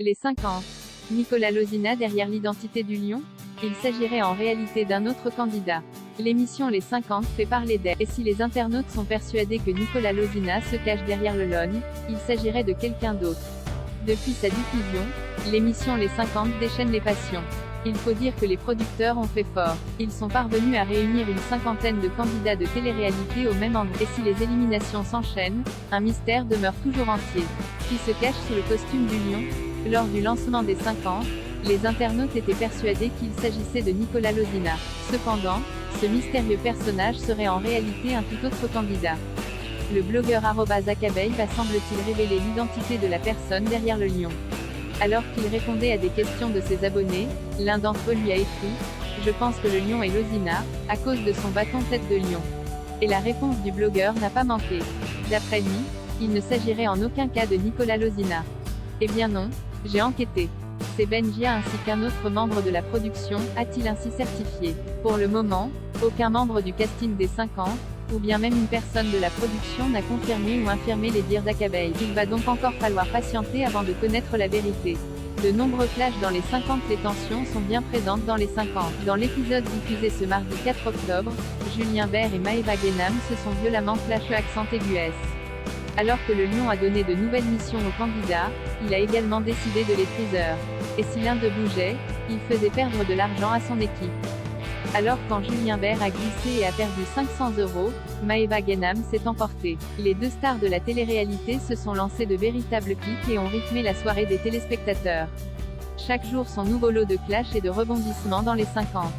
Les 50. Nicolas Lozina derrière l'identité du lion? Il s'agirait en réalité d'un autre candidat. L'émission Les 50 fait parler d'elle, et si les internautes sont persuadés que Nicolas Lozina se cache derrière le LON, il s'agirait de quelqu'un d'autre. Depuis sa diffusion, l'émission Les 50 déchaîne les passions. Il faut dire que les producteurs ont fait fort. Ils sont parvenus à réunir une cinquantaine de candidats de télé-réalité au même endroit. Et si les éliminations s'enchaînent, un mystère demeure toujours entier. Qui se cache sous le costume du lion? Lors du lancement des 50, les internautes étaient persuadés qu'il s'agissait de Nicolas Lozina. Cependant, ce mystérieux personnage serait en réalité un tout autre candidat. Le blogueur @Acabeille va semble-t-il révéler l'identité de la personne derrière le lion. Alors qu'il répondait à des questions de ses abonnés, l'un d'entre eux lui a écrit « Je pense que le lion est Lozina, à cause de son bâton tête de lion ». Et la réponse du blogueur n'a pas manqué. D'après lui, il ne s'agirait en aucun cas de Nicolas Lozina. Eh bien non, j'ai enquêté. C'est Benjia ainsi qu'un autre membre de la production, a-t-il ainsi certifié. Pour le moment, aucun membre du casting des 50, ou bien même une personne de la production n'a confirmé ou infirmé les dires d'Acabeille. Il va donc encore falloir patienter avant de connaître la vérité. De nombreux clashs dans les 50. Les tensions sont bien présentes dans les 50. Dans l'épisode diffusé ce mardi 4 octobre, Julien Bert et Maëva Guénam se sont violemment clashés accent aigu S. Alors que le lion a donné de nouvelles missions aux candidats, il a également décidé de les teasers. Et si l'un d'eux bougeait, il faisait perdre de l'argent à son équipe. Alors quand Julien Bert a glissé et a perdu 500 €, Maëva Guénam s'est emportée. Les deux stars de la télé-réalité se sont lancées de véritables clics et ont rythmé la soirée des téléspectateurs. Chaque jour son nouveau lot de clash et de rebondissements dans les 50.